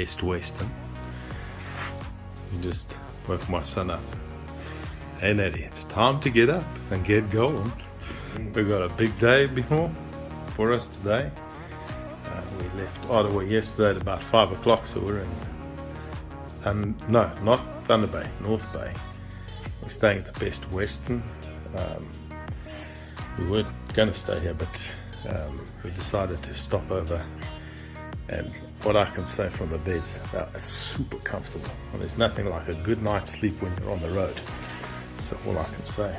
Best Western. You just woke my son up. Hey Natty, it's time to get up and get going. We've got a big day for us today. We left Ottawa yesterday at about 5 o'clock, so we're in, no, not Thunder Bay, North Bay. We're staying at the Best Western. We weren't going to stay here, but we decided to stop over, and what I can say from the beds, they're super comfortable. And there's nothing like a good night's sleep when you're on the road. So all I can say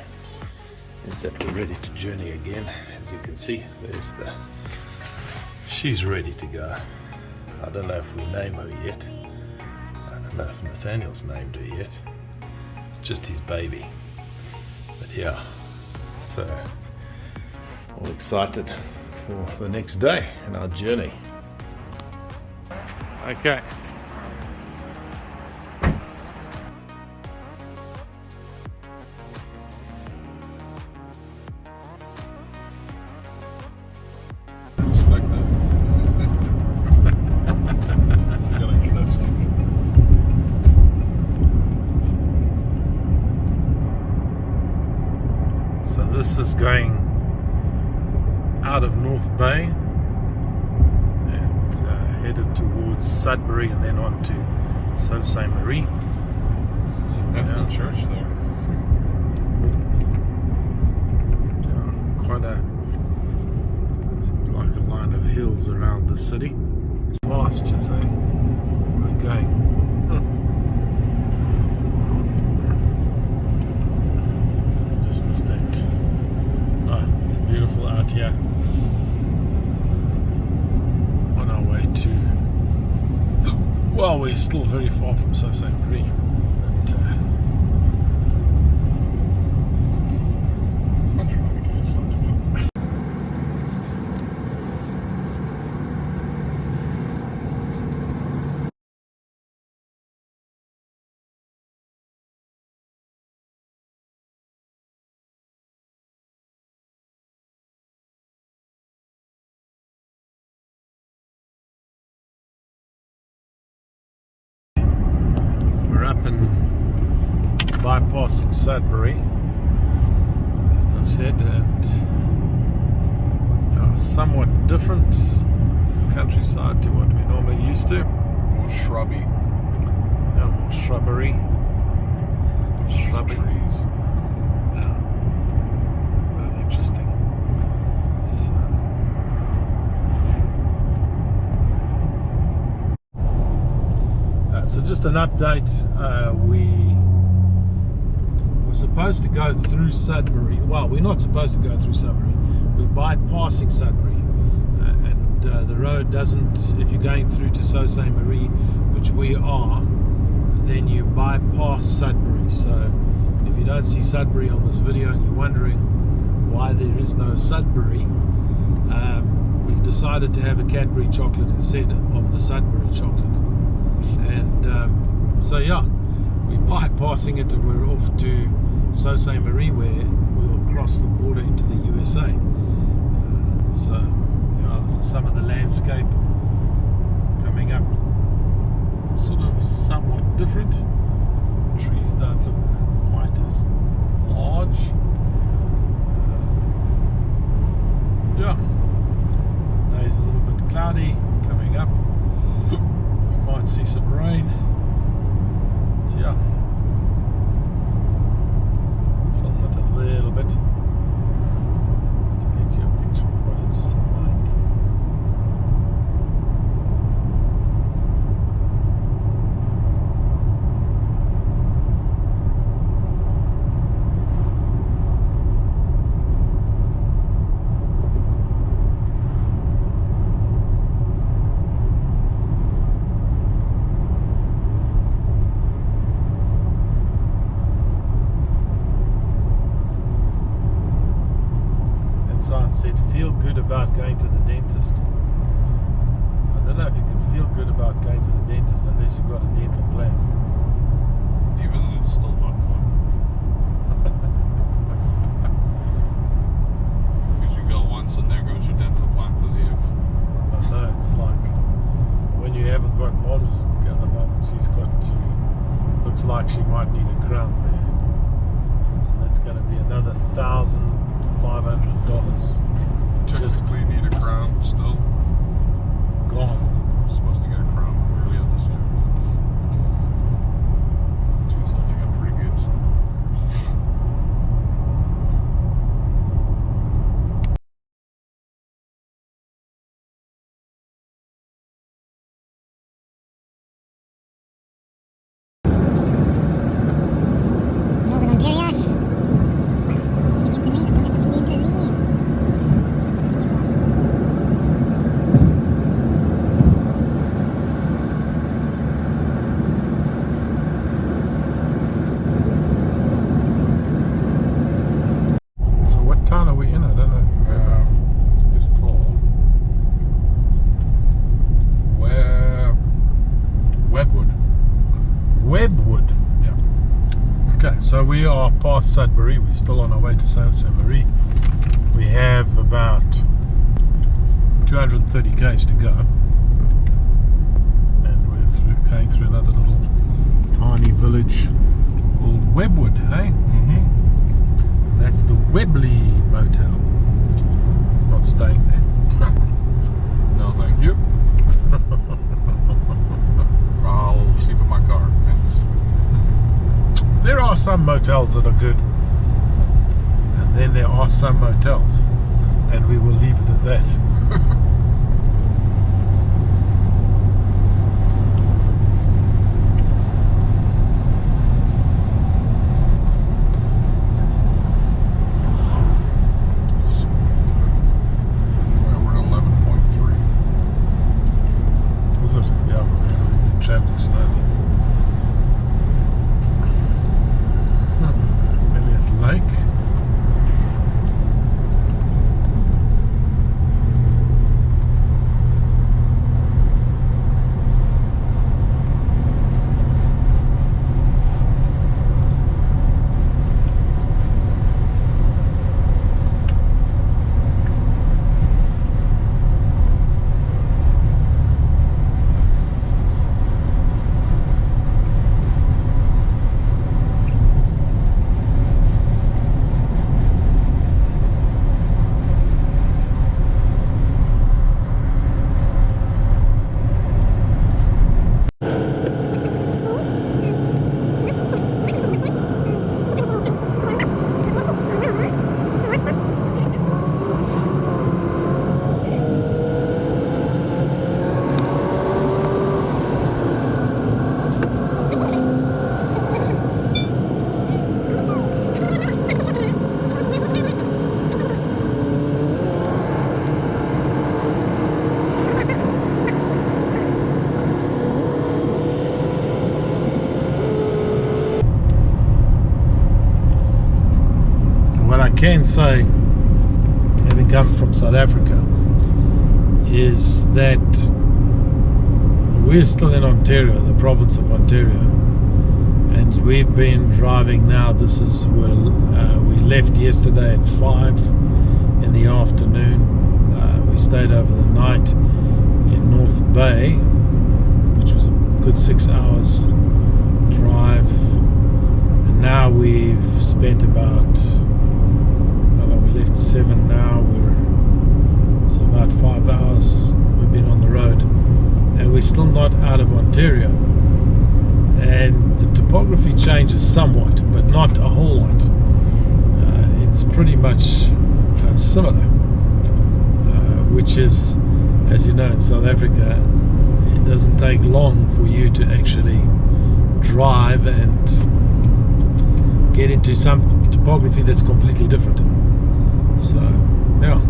is that we're ready to journey again. As you can see, she's ready to go. I don't know if we name her yet. I don't know if Nathaniel's named her yet. It's just his baby. But yeah, so all excited for the next day in our journey. Okay. So this is going out of North Bay and headed towards Sudbury and then on to Sault Ste. Marie. There's a Methodist church there. Quite seems like a line of hills around the city. Pastures, eh? We're going. Just missed that. Oh, it's beautiful out here. On our way to, well, we're still very far from Sault Ste. Marie, but up and bypassing Sudbury, as I said, and somewhat different countryside to what we're normally used to. More shrubby. Yeah, more shrubbery. Trees. Yeah. Very interesting. So just an update, we were supposed to go through Sudbury. Well, we're not supposed to go through Sudbury. We're bypassing Sudbury. And the road doesn't, if you're going through to Sault Ste. Marie, which we are, then you bypass Sudbury. So if you don't see Sudbury on this video and you're wondering why there is no Sudbury, we've decided to have a Cadbury chocolate instead of the Sudbury chocolate. And so yeah, we're bypassing it and we're off to Sault Ste. Marie, where we'll cross the border into the USA. So yeah, this is some of the landscape coming up, sort of somewhat different. Trees don't look quite as large. Yeah, the day's a little bit cloudy coming up. Might see some rain. But yeah, film it a little bit just to get you a picture of what it's like. Said feel good about going to the dentist. I don't know if you can feel good about going to the dentist unless you've got a dental plan. Even though it's still not fun. Because you go once and there goes your dental plan for the year. I know, it's like when you haven't got mom's like she might need a crown, man. So that's going to be another $1,500 just Technically need a crown still. gone. I'm supposed to get a crown earlier this year. Teeth holding up pretty good. So. Northern Ontario. Indian cuisine. Let's go get some Indian cuisine. That's some Indian flash. So what town are we in? I don't know. It's called Webwood. Webwood. Yeah. Okay, so we are past Sudbury. We're still on our way to Sault Ste. Marie. We have about 230 k's to go, and we're going through another little tiny village called Webwood. Hey, Mm-hmm. that's the Webley Motel. Not staying there. No, thank you. I'll sleep in my car. There are some motels that are good, and then there are some motels, and we will leave it at that. Well, we're at 11.3. Is it? Yeah, because we've been traveling slowly. Elliot Lake. What I can say, having come from South Africa, is that we're still in Ontario, the province of Ontario, and we've been driving now. This is where we left yesterday at 5 in the afternoon. We stayed over the night in North Bay, which was a good 6 hours drive, and now we've spent about, we left 7 now, so about 5 hours we've been on the road, and we're still not out of Ontario, and the topography changes somewhat, but not a whole lot. It's pretty much similar, which is, as you know, in South Africa, it doesn't take long for you to actually drive and get into some topography that's completely different. So, yeah,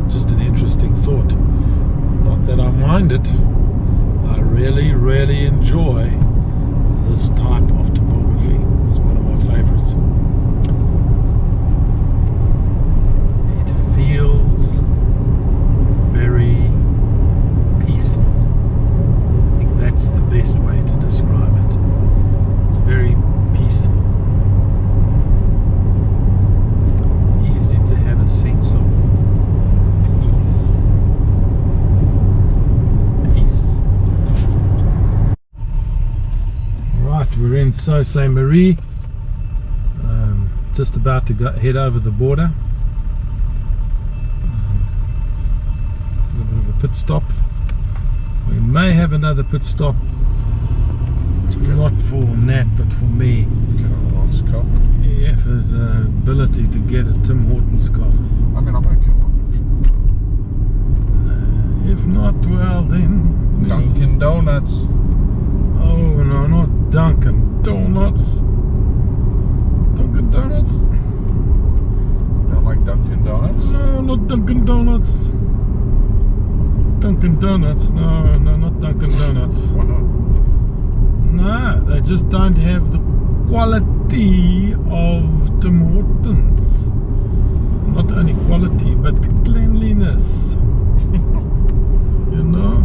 just an interesting thought. Not that I mind it. I really, really enjoy this type of topography. It's one of my favorites. It feels very peaceful. I think that's the best way to describe it. It's very peaceful. Easy to have a sense of peace. Right, we're in Sault Ste. Marie. Just about to head over the border. A little bit of a pit stop. We may have another pit stop. Not for Nat, but for me. Get a Lost coffee. Yeah, if there's an ability to get a Tim Hortons coffee. I mean, I might come on. If not, well then. Dunkin' Donuts. Oh no, not Dunkin' Donuts. Dunkin' Donuts? Don't like Dunkin' Donuts? No, not Dunkin' Donuts. Dunkin' Donuts? No, not Dunkin' Donuts. Why not? No, they just don't have the quality of Tim Hortons. Not only quality, but cleanliness. You know?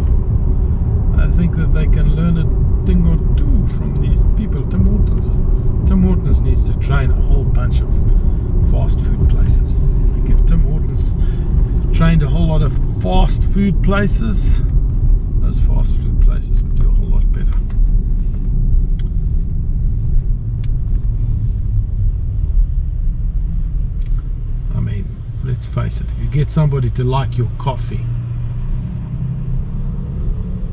I think that they can learn a thing or two from these people. Tim Hortons needs to train a whole bunch of fast food places. Like if Tim Hortons trained a whole lot of fast food places, those fast food places would do a whole lot better. I mean, let's face it, if you get somebody to like your coffee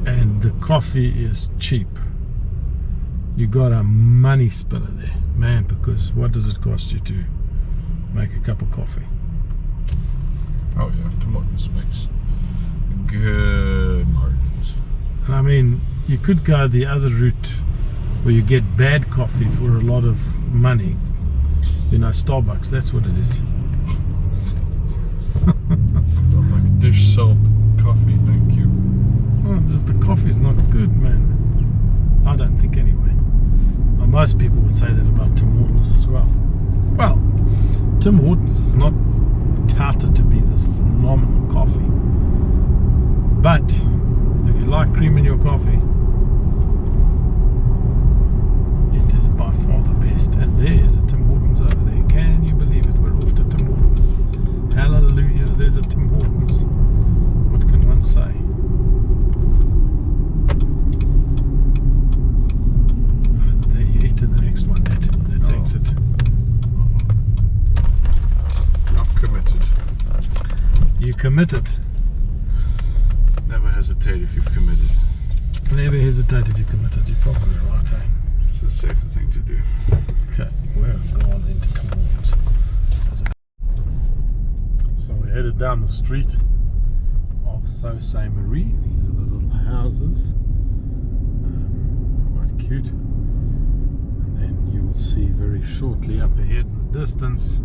and the coffee is cheap, you got a money spinner there, man, because what does it cost you to make a cup of coffee? Oh yeah, Tim Hortons makes good margins. And I mean, you could go the other route where you get bad coffee for a lot of money. You know, Starbucks, that's what it is. Don't like dish soap coffee, thank you. Oh, just the coffee's not good, man. I don't think anyway. Well, most people would say that about Tim Hortons as well. Well, Tim Hortons is not touted to be this phenomenal coffee. But if you like cream in your coffee, it is by far the best. And there is a Tim Hortons over there. Can you believe it? We're off to Tim Hortons. Hallelujah, there's a Tim Hortons. What can one say? There you enter the next one. That's exit. I'm committed. You committed. Never hesitate if you've committed. Never hesitate if you're committed. You're probably right, eh? It's the safer thing to do. Okay, we're going into Tim Hortons. So we're headed down the street of Sault Ste. Marie. These are the little houses. Quite cute. And then you will see very shortly up ahead in the distance,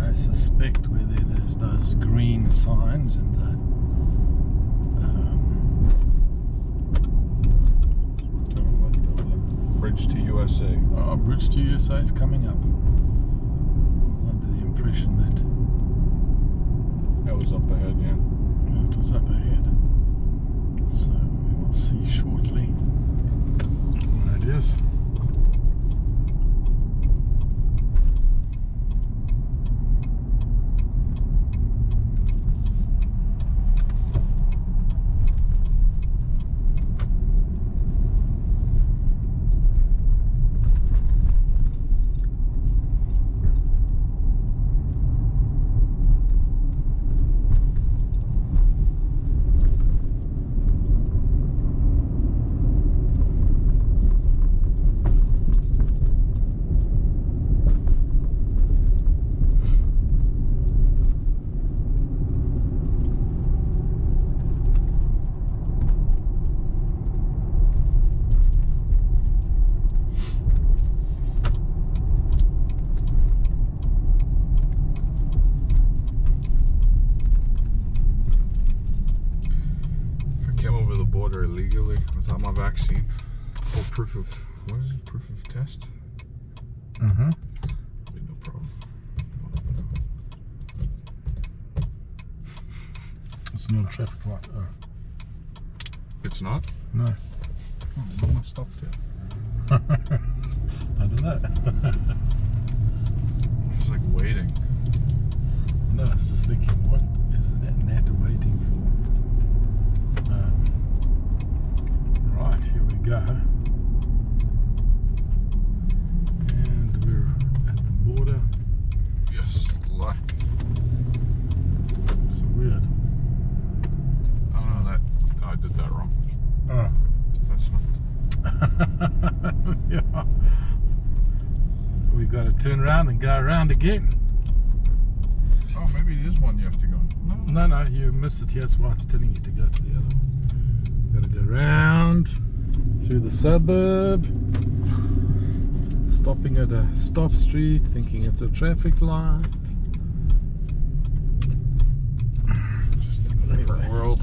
I suspect where there's those green signs and the Bridge to USA. oh, Bridge to USA is coming up. I was under the impression that That was up ahead, yeah. it was up ahead. So we will see shortly where it is. Border illegally without my vaccine. Full proof of, what is it? Proof of test? Mm-hmm. Be no problem. It's not a traffic light. Oh. It's not? No. Oh, no one stopped yet. I don't know. I'm just like waiting. No, I was just thinking, what is Nat waiting for? Right, here we go. you've got to turn around and go around again. Oh, maybe it is one you have to go on. No. No, you miss it. That's why it's telling you to go to the other one. Got to go round through the suburb, stopping at a stop street, thinking it's a traffic light. Just a different world.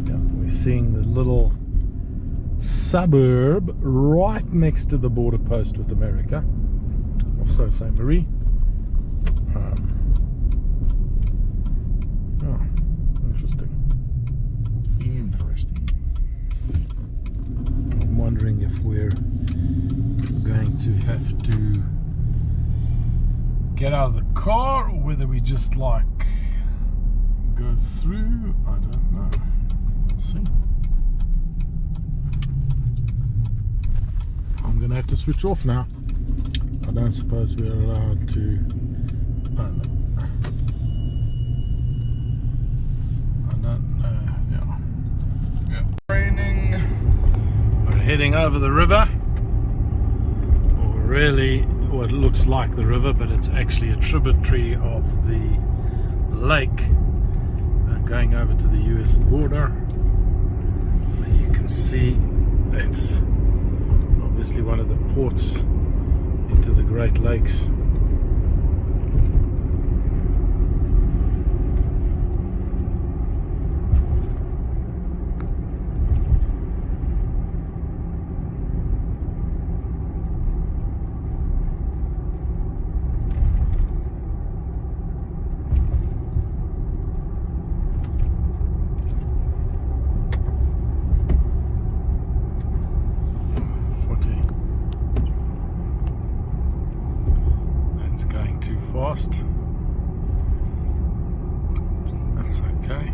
Yeah, we're seeing the little suburb right next to the border post with America of Sault Ste. Marie. Interesting. I'm wondering if we're going to have to get out of the car or whether we just like go through. I don't know. We'll see. I'm gonna have to switch off now. I don't suppose we're allowed to. I don't know. Yeah. Raining. We're heading over the river, or really what looks like the river, but it's actually a tributary of the lake going over to the US border. And you can see it's obviously one of the ports into the Great Lakes. Fast. That's okay.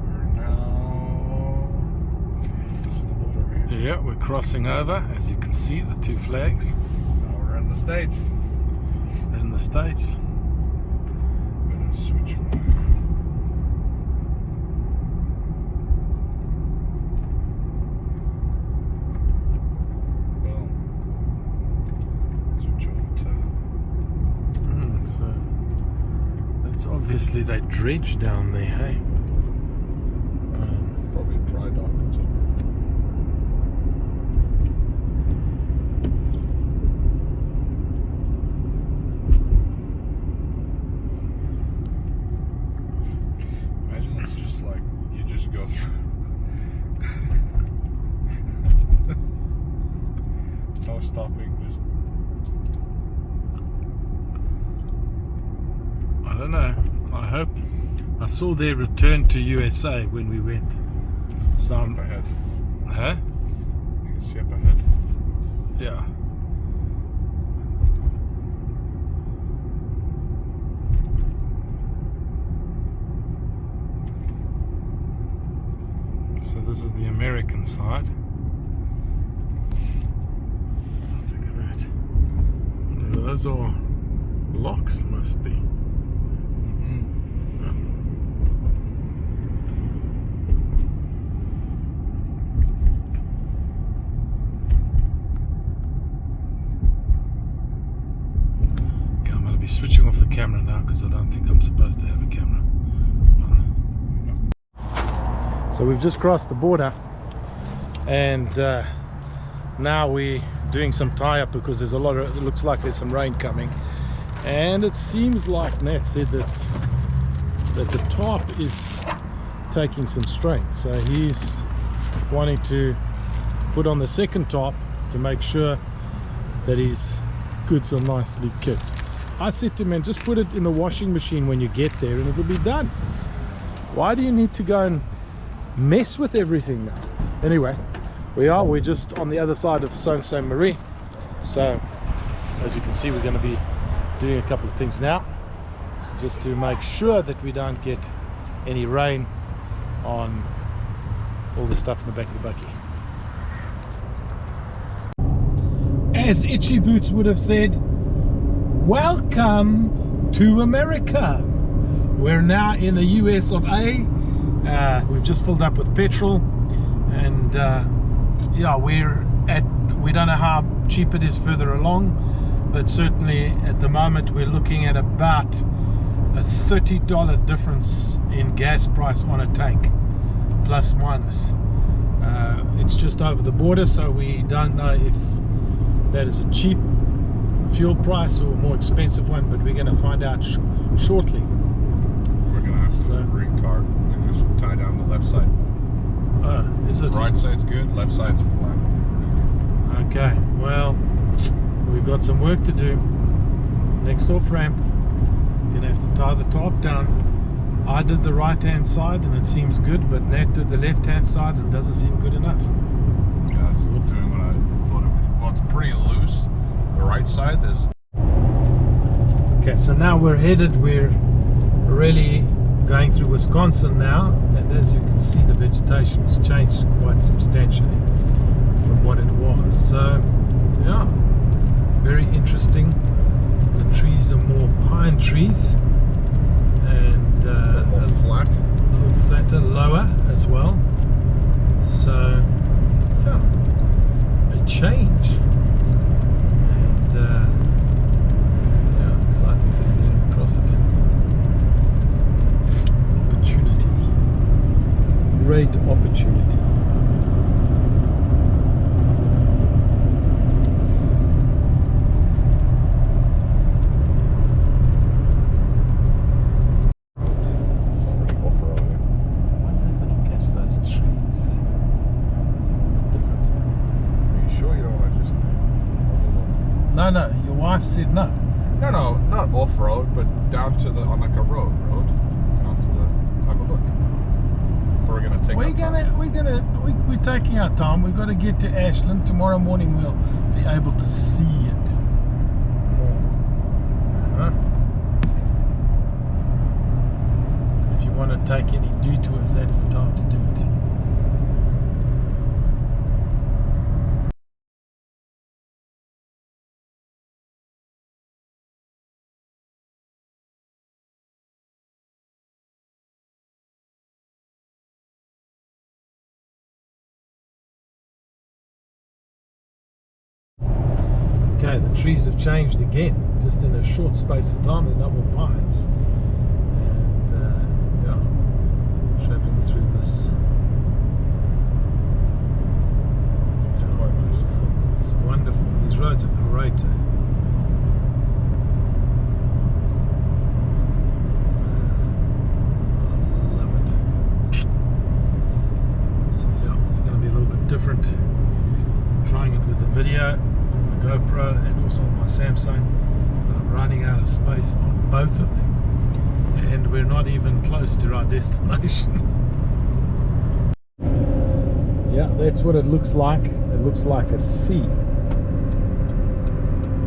We're now. This is the border here. Yeah, we're crossing over. As you can see, the two flags. Now we're in the States. We're in the States. I'm gonna switch my. Obviously they dredge down there, hey? Probably dry dock or something. Imagine it's just like you just go through. No stopping, just. I don't know. I hope. I saw their return to USA when we went. So Up ahead. Huh? You can see up ahead. Yeah. So this is the American side. Look at that. Those are locks, must be. Be switching off the camera now because I don't think I'm supposed to have a camera on. So we've just crossed the border and now we're doing some tie-up because there's a lot of, it looks like there's some rain coming, and it seems like Nat said that the top is taking some strain, so he's wanting to put on the second top to make sure that his goods are nicely kicked. I said to him, man, just put it in the washing machine when you get there and it'll be done. Why do you need to go and mess with everything now? Anyway, we're just on the other side of Sault Ste. Marie. So, as you can see, we're going to be doing a couple of things now, just to make sure that we don't get any rain on all the stuff in the back of the bucky. As Itchy Boots would have said, welcome to America. We're now in the US of A. We've just filled up with petrol and yeah, we don't know how cheap it is further along, but certainly at the moment we're looking at about a $30 difference in gas price on a tank, plus minus. It's just over the border, so we don't know if that is a cheap fuel price or a more expensive one, but we're going to find out shortly. We're gonna have to retard and just tie down the left side. Is it? Right side's good, left side's flat. Okay, well, we've got some work to do. Next off ramp, we're going to have to tie the tarp down. I did the right hand side and it seems good, but Nat did the left hand side and it doesn't seem good enough. Yeah, it's doing what I thought it would. Well, it's pretty loose. The right side is. Okay, so now we're really going through Wisconsin now, and as you can see, the vegetation has changed quite substantially from what it was. So, yeah, very interesting. The trees are more pine trees, and A little flat. a little flatter, lower as well. So, yeah, a change. And yeah, exciting to get across it. Opportunity. Great opportunity. Somebody off-roading. I wonder if it'll catch those trees. It's a little bit different here. Are you sure you don't want to just? No, your wife said no. No, not off-road, but down to the on like a road, down to the have a look. We're gonna take. We're taking our time. We've got to get to Ashland tomorrow morning. We'll be able to see it more. If you want to take any detours, that's the time to do it. Okay, the trees have changed again, just in a short space of time. There are no more pines, and yeah, traveling through this. Oh, beautiful! It's wonderful. These roads are great. I love it. So yeah, it's going to be a little bit different. I'm trying it with the video. GoPro and also on my Samsung, but I'm running out of space on both of them, and we're not even close to our destination. Yeah, that's what it looks like. It looks like a sea.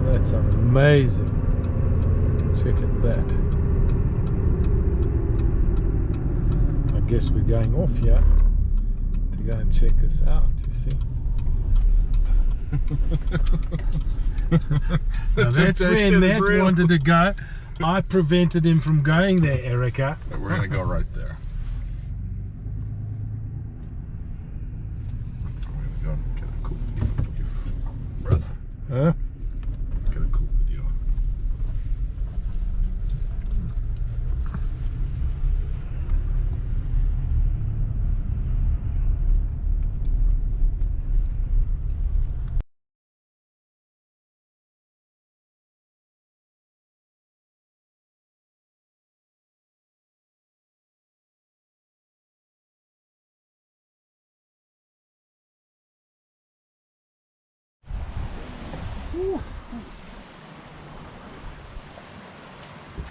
That's amazing. Check at that. I guess we're going off here to go and check this out, you see. So that's where Nat wanted to go. I prevented him from going there, Erica. We're gonna go right there. We're gonna go get a cool video for you, brother. Huh? Get a cool video.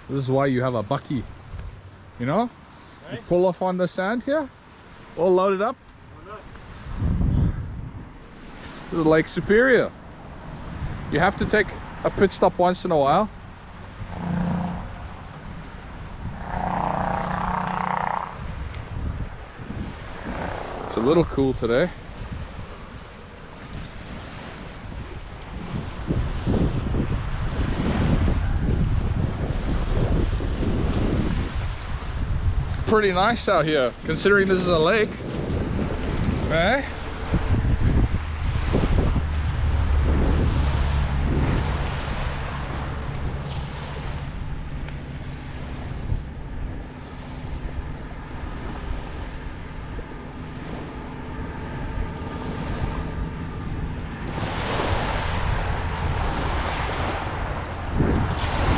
This is why you have a bucky, you know? You pull off on the sand here, all loaded up. This is Lake Superior. You have to take a pit stop once in a while. It's a little cool today. Pretty nice out here, considering this is a lake. Eh?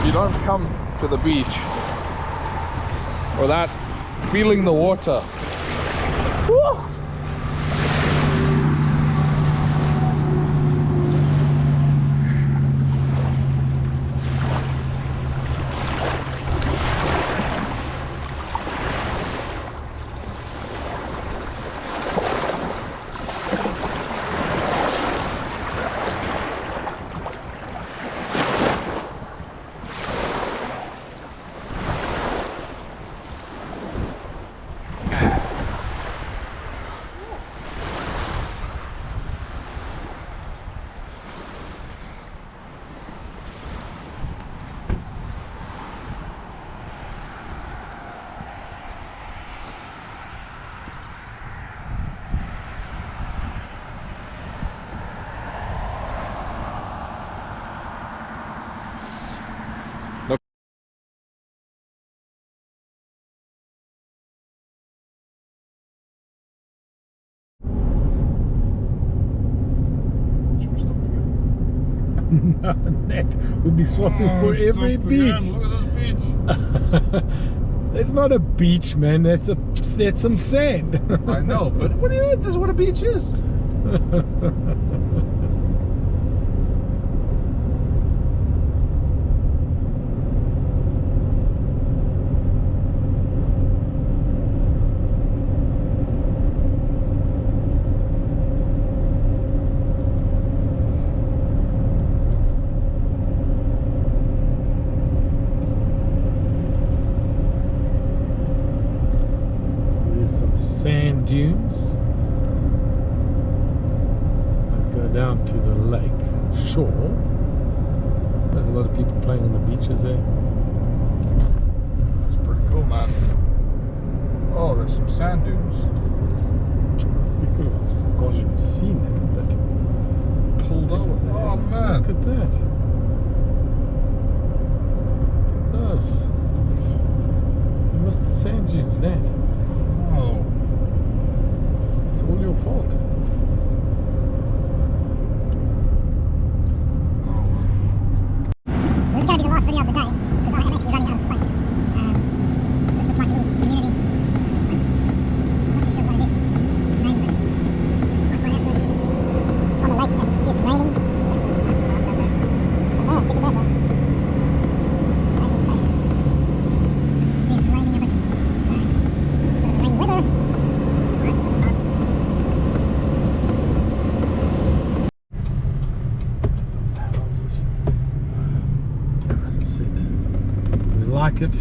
You don't come to the beach without feeling the water. Woo! No, Nat, we'll be swapping for every beach. Look at this beach. That's not a beach, man. That's some sand. I know, but what do you mean? This is what a beach is. Some sand dunes that go down to the lake shore. There's a lot of people playing on the beaches there. That's pretty cool, man. Oh, there's some sand dunes. We could have gone and seen them, but Pulled over. Oh man. look at that. Look at those. You missed the sand dunes, Nat. Oh. It's all your fault. So this is going to be the last video of the day, because I'm actually running out of space. So this looks like a little community. I'm not too sure what it is. The name of it. It's like right after it's on the lake. As you can see, it's raining. Check those smashing rocks out there. Oh, check it out. Amazing space. So as you can see, it's raining a bit. So, it's a bit of rainy weather. Houses. As I said, we like it.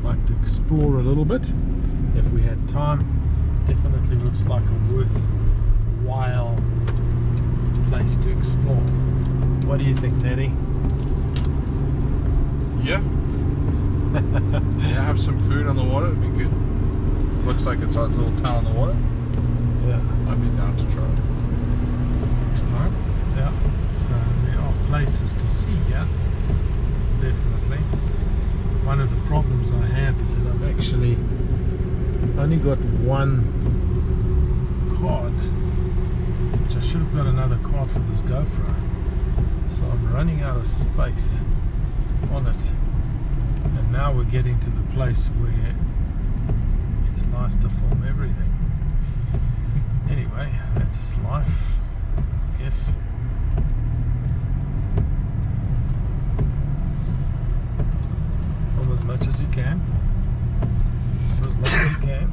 Like to explore a little bit if we had time. Definitely looks like a worthwhile place to explore. What do you think, Nettie? Yeah. Yeah, have some food on the water, it'd be good. Looks like it's a little town on the water. Yeah, I'd be down to try it next time. yeah. So there are places to see here. Definitely. One of the problems I have is that I've actually only got one card, which I should have got another card for this GoPro. So I'm running out of space on it. And now we're getting to the place where it's nice to film everything. Anyway, that's life. Yes. Film as much as you can, for as long as you can.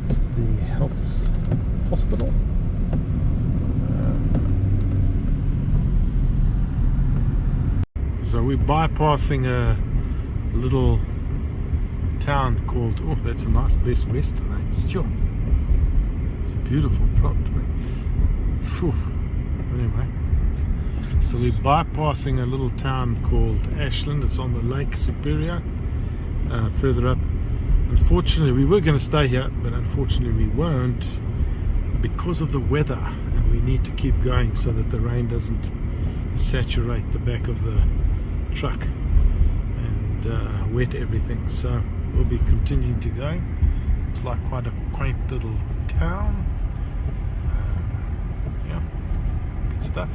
It's the health hospital. So we're bypassing a little town called, oh, that's a nice Best Western, eh? Sure. It's a beautiful property. Phew. Anyway, so we're bypassing a little town called Ashland. It's on the Lake Superior, further up. Unfortunately, we were going to stay here, but unfortunately we won't because of the weather. And we need to keep going so that the rain doesn't saturate the back of the truck and wet everything. So we'll be continuing to go. It's like quite a quaint little town. Yeah, good stuff.